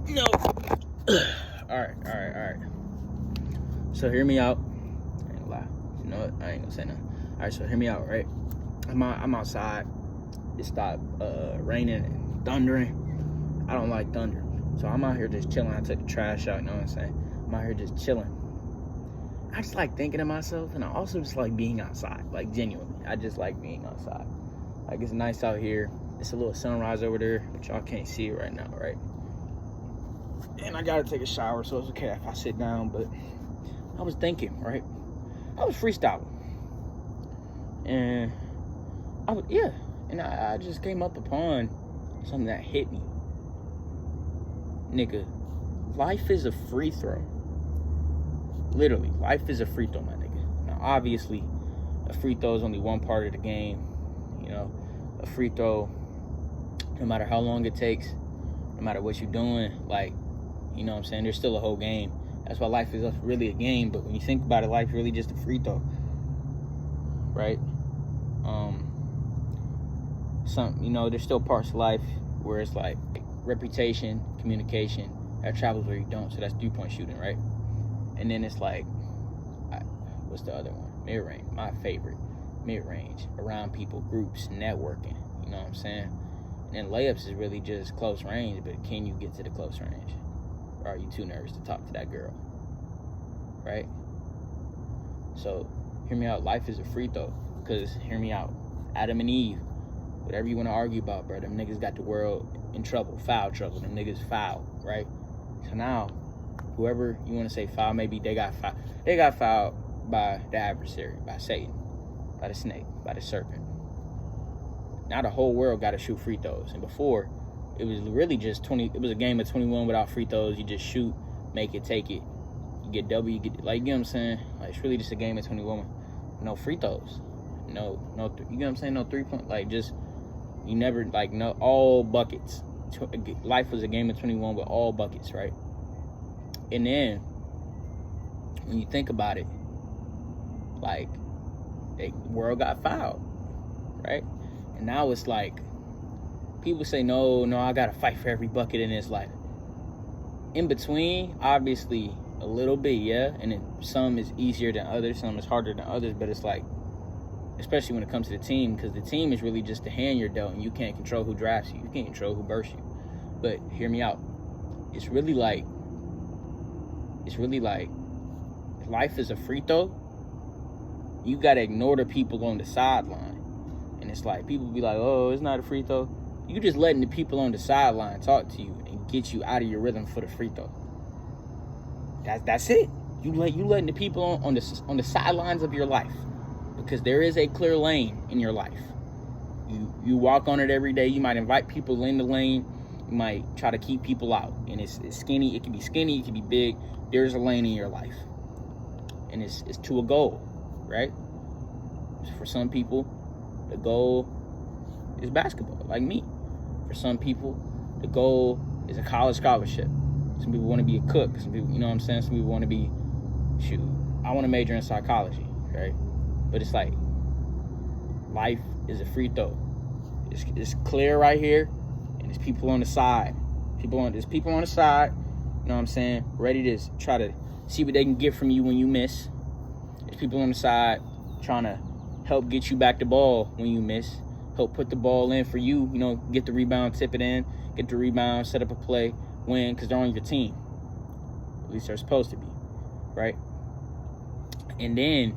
No. All right. So hear me out. I ain't gonna lie. You know what? I ain't gonna say nothing. All right, so hear me out, right? I'm outside. It stopped raining and thundering. I don't like thunder. So I'm out here just chilling. I took the trash out, you know what I'm saying? I'm out here just chilling. I just like thinking to myself, and I also just like being outside. Like, genuinely. I just like being outside. Like, it's nice out here. It's a little sunrise over there, but y'all can't see it right now, right? And I gotta take a shower, so it's okay if I sit down, but I was thinking, right? I was freestyling. And I just came up upon something that hit me. Nigga, life is a free throw. Literally, life is a free throw, my nigga. Now, obviously, a free throw is only one part of the game. You know, a free throw, no matter how long it takes, no matter what you're doing, like, you know what I'm saying, there's still a whole game. That's why life is really a game, but when you think about it, life's really just a free throw, right? There's still parts of life where it's like reputation, communication, that travels where you don't, so that's 3-point shooting, right? And then it's like, what's the other one? Mid-range, my favorite. Mid-range, around people, groups, networking, you know what I'm saying? And then layups is really just close range, but can you get to the close range? Or are you too nervous to talk to that girl? Right? So, hear me out. Life is a free throw. Because, hear me out. Adam and Eve, whatever you want to argue about, bro, them niggas got the world in trouble, foul trouble. Them niggas foul, right? So now, whoever you want to say foul, maybe they got fouled. They got fouled by the adversary, by Satan, by the snake, by the serpent. Now the whole world got to shoot free throws. And before, it was really just 20. It was a game of 21 without free throws. You just shoot, make it, take it. You get W, you get, like, you know what I'm saying? Like, it's really just a game of 21. No free throws. No, you know what I'm saying? No 3-point. Like, just, you never, like, no, all buckets. Life was a game of 21 with all buckets, right? And then, when you think about it, like, the world got fouled, right? And now it's like, people say, no, I gotta fight for every bucket in this life. In between, obviously, a little bit, yeah. And then some is easier than others, some is harder than others. But it's like, especially when it comes to the team, because the team is really just the hand you're dealt, and you can't control who drafts you. You can't control who bursts you. But hear me out. It's really like, life is a free throw. You gotta ignore the people on the sideline. And it's like, people be like, oh, it's not a free throw. You just letting the people on the sideline talk to you and get you out of your rhythm for the free throw. That's it. You letting the people on the sidelines of your life, because there is a clear lane in your life. You walk on it every day. You might invite people in the lane. You might try to keep people out. And it's skinny. It can be skinny. It can be big. There's a lane in your life, and it's to a goal, right? For some people, the goal is basketball, like me. For some people, the goal is a college scholarship. Some people want to be a cook. Some people, you know what I'm saying? Some people want to be, I want to major in psychology, right? But it's like, life is a free throw. It's clear right here, and there's people on the side. There's people on the side, you know what I'm saying? Ready to try to see what they can get from you when you miss. There's people on the side trying to help get you back the ball when you miss. Help put the ball in for you, you know, get the rebound, tip it in, get the rebound, set up a play, win, because they're on your team. At least they're supposed to be, right? And then,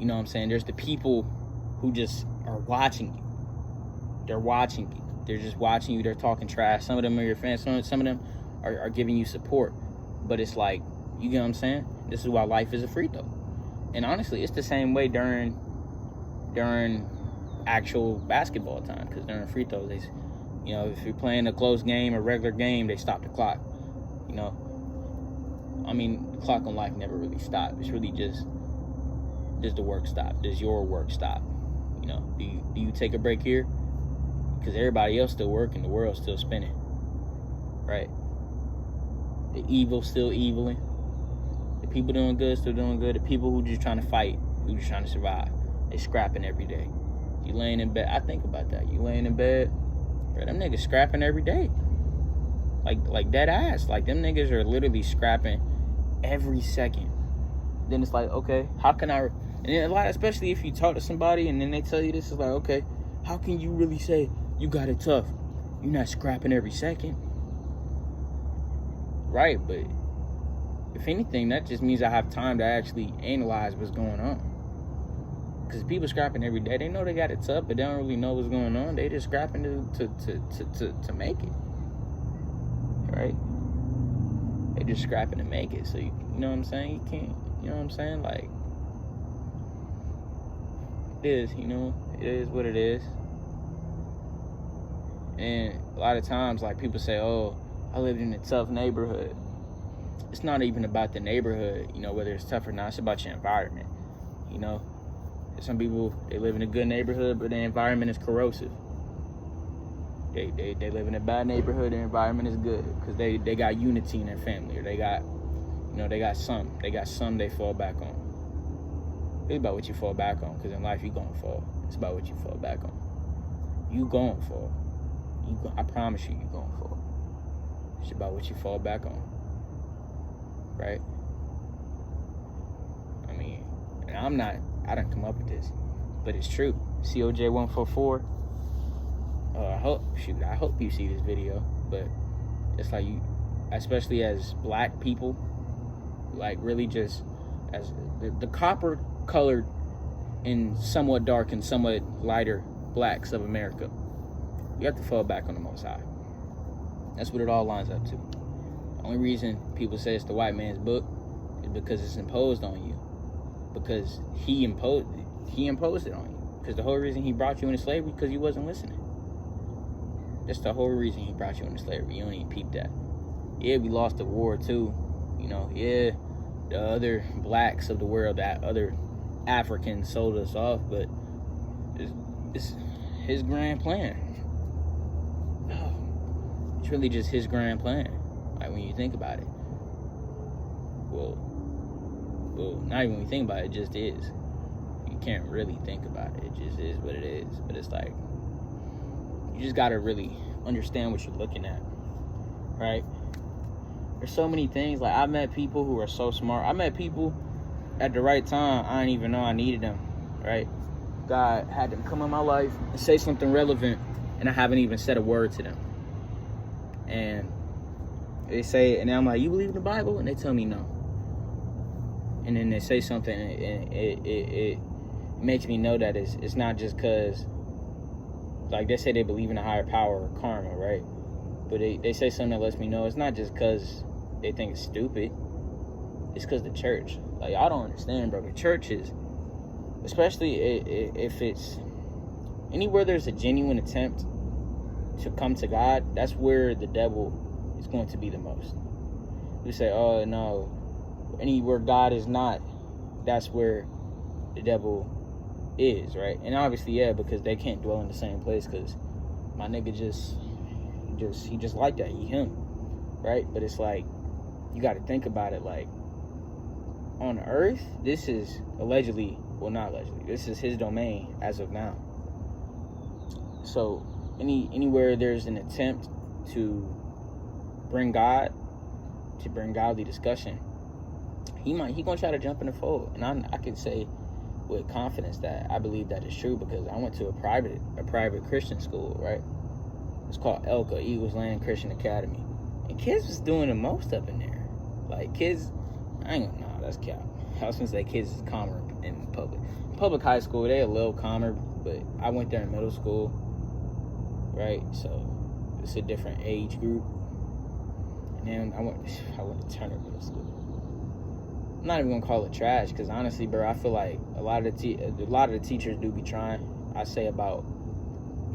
you know what I'm saying, there's the people who just are watching you. They're watching you. They're just watching you. They're talking trash. Some of them are your fans. Some of them are giving you support. But it's like, you get what I'm saying? This is why life is a free throw. And honestly, it's the same way during actual basketball time, because during free throws, you know, if you're playing a close game, a regular game, they stop the clock. You know, I mean, the clock on life never really stops. It's really just, does the work stop? Does your work stop? You know, do you take a break here? Because everybody else still working, the world's still spinning, right? The evil still eviling. The people doing good still doing good. The people who just trying to fight, who just trying to survive, they scrapping every day. You laying in bed, I think about that. You laying in bed, bro, them niggas scrapping every day. Like dead ass. Like, them niggas are literally scrapping every second. Then it's like, okay, how can I... And then a lot, especially if you talk to somebody and then they tell you this, is like, okay, how can you really say you got it tough? You're not scrapping every second. Right, but if anything, that just means I have time to actually analyze what's going on. Because people scrapping every day, they know they got it tough, but they don't really know what's going on. They just scrapping to make it. Right? They just scrapping to make it. So, you know what I'm saying? You can't, you know what I'm saying? Like, it is, you know? It is what it is. And a lot of times, like, people say, oh, I lived in a tough neighborhood. It's not even about the neighborhood, you know, whether it's tough or not. It's about your environment, you know? Some people, they live in a good neighborhood, but the environment is corrosive. They live in a bad neighborhood, the environment is good because they got unity in their family, or they got, you know, they got some they fall back on. It's about what you fall back on, because in life you gonna fall. It's about what you fall back on. You gonna fall. I promise you gonna fall. It's about what you fall back on. Right? I mean, and I didn't come up with this, but it's true. COJ 144. I hope you see this video, but it's like, you, especially as black people, like, really just as the copper colored and somewhat dark and somewhat lighter blacks of America, you have to fall back on the Most High. That's what it all lines up to. The only reason people say it's the white man's book is because it's imposed on you. Because he imposed it on you. Because the whole reason he brought you into slavery, because you wasn't listening. That's the whole reason he brought you into slavery. You don't even peep that. Yeah, we lost the war too. You know, yeah, the other blacks of the world, that other Africans sold us off, but it's his grand plan. It's really just his grand plan. Like, when you think about it. Well, not even when you think about it, it just is. You can't really think about it. It just is what it is. But it's like, you just gotta really understand what you're looking at, right? There's so many things. Like, I've met people who are so smart. I met people at the right time. I didn't even know I needed them, right? God had them come in my life and say something relevant, and I haven't even said a word to them. And they say, and I'm like, you believe in the Bible? And they tell me no. And then they say something, and it makes me know that it's not just because, like, they say they believe in a higher power or karma, right? But they say something that lets me know it's not just because they think it's stupid. It's because the church. Like, I don't understand, bro. The church is, especially if it's anywhere there's a genuine attempt to come to God, that's where the devil is going to be the most. You say, oh, no, anywhere God is not, that's where the devil is, right? And obviously, yeah, because they can't dwell in the same place, because my nigga he just like that. He him, right? But it's like, you got to think about it. Like, on earth, this is allegedly, well, not allegedly, this is his domain as of now. So anywhere there's an attempt to bring God, to bring godly discussion, he gonna try to jump in the fold. And I can say with confidence that I believe that is true, because I went to a private Christian school, right? It's called Elka, Eagles Land Christian Academy. And kids was doing the most up in there. Like, kids, that's cap. I was gonna say kids is calmer in public. Public high school, they a little calmer, but I went there in middle school, right? So it's a different age group. And then I went to Turner Middle School. I'm not even gonna call it trash, because honestly, bro, I feel like a lot of the teachers do be trying. I say about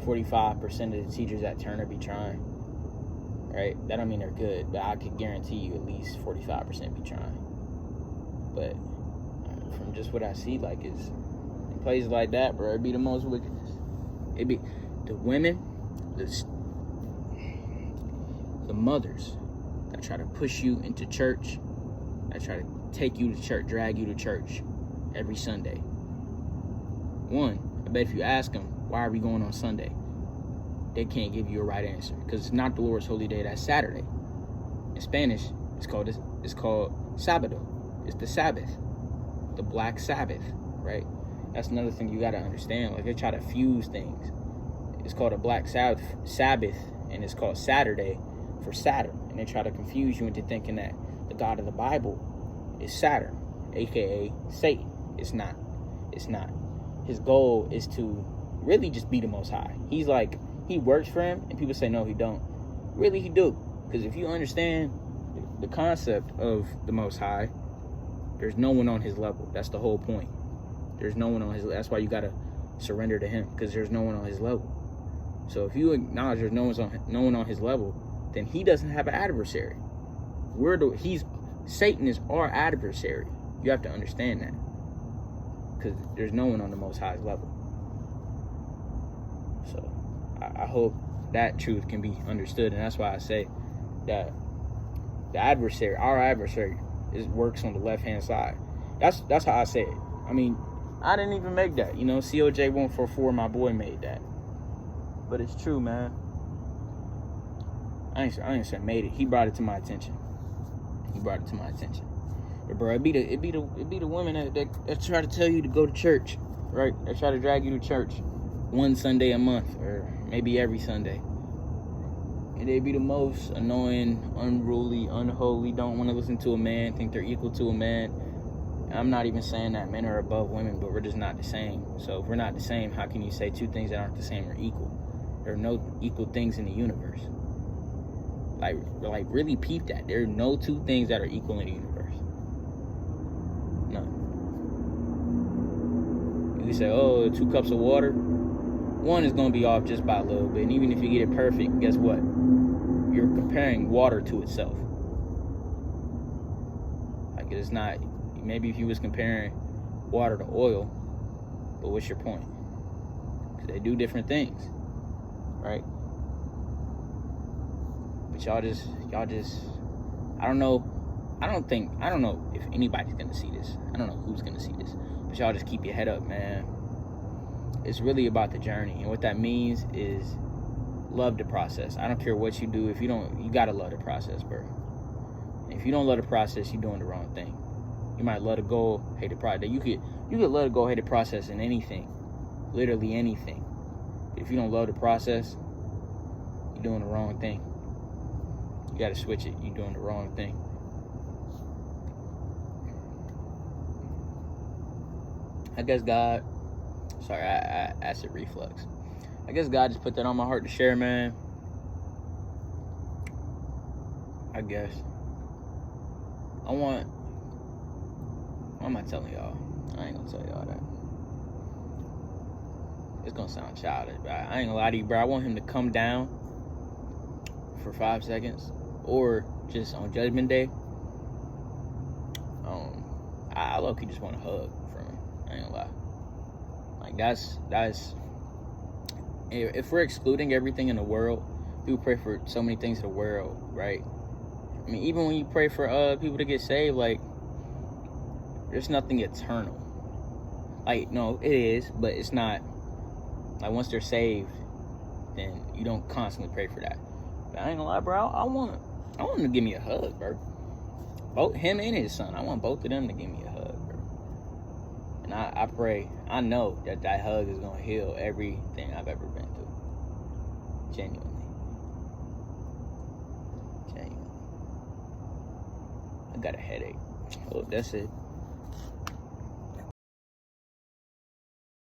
45% of the teachers at Turner be trying, right? That don't mean they're good, but I could guarantee you at least 45% be trying. But from just what I see, like, it's in places like that, bro, it'd be the most wickedness. It'd be the women, the mothers that try to push you into church, that try to take you to church, drag you to church every Sunday. One, I bet if you ask them, why are we going on Sunday? They can't give you a right answer, because it's not the Lord's holy day, that's Saturday. In Spanish, it's called Sabado. It's the Sabbath, the Black Sabbath, right? That's another thing you got to understand. Like, they try to fuse things. It's called a Black Sabbath, and it's called Saturday for Saturn. And they try to confuse you into thinking that the God of the Bible is Saturn, aka Satan. It's not. It's not. His goal is to really just be the Most High. He's like, he works for him, and people say no, he don't. Really, he do. Because if you understand the concept of the Most High, there's no one on his level. That's the whole point. There's no one on his level. That's why you gotta surrender to him, because there's no one on his level. So if you acknowledge there's no one on his level, then he doesn't have an adversary. Satan is our adversary. You have to understand that, because there's no one on the Most High's level. So I hope that truth can be understood, and that's why I say that our adversary, works on the left-hand side. That's how I say it. I mean, I didn't even make that. You know, COJ 144, my boy, made that. But it's true, man. I ain't say made it. He brought it to my attention. But bro, it be the women that try to tell you to go to church, right? They try to drag you to church one Sunday a month, or maybe every Sunday. And they be the most annoying, unruly, unholy, don't want to listen to a man, think they're equal to a man. And I'm not even saying that men are above women, but we're just not the same. So if we're not the same, how can you say two things that aren't the same are equal? There are no equal things in the universe. Like really peep that. There are no two things that are equal in the universe. No. You can say, oh, 2 cups of water. One is going to be off just by a little bit. And even if you get it perfect, guess what? You're comparing water to itself. Like, it's not. Maybe if you was comparing water to oil, but what's your point? Because they do different things, right? But y'all just, I don't know if anybody's gonna see this. I don't know who's gonna see this. But y'all just keep your head up, man. It's really about the journey. And what that means is love the process. I don't care what you do. If you don't, you gotta love the process, bro. And if you don't love the process, you're doing the wrong thing. You might love the goal, hate the process. You could love the goal, hate the process in anything. Literally anything. But if you don't love the process, you're doing the wrong thing. You gotta switch it. You're doing the wrong thing. I guess God, sorry, I acid reflux. I guess God just put that on my heart to share, man. I guess. What am I telling y'all? I ain't gonna tell y'all that. It's gonna sound childish, but I ain't gonna lie to you, bro. I want him to come down for 5 seconds, or just on Judgment Day. I low-key just want a hug from him. I ain't gonna lie. Like, that's if we're excluding everything in the world, people pray for so many things in the world, right? I mean, even when you pray for people to get saved, like, there's nothing eternal. Like, no, it is, but it's not. Like, once they're saved, then you don't constantly pray for that. But I ain't gonna lie, bro. I want him to give me a hug, bro. Both him and his son. I want both of them to give me a hug, bro. And I pray, I know that hug is gonna heal everything I've ever been through. Genuinely. I got a headache. Oh, that's it.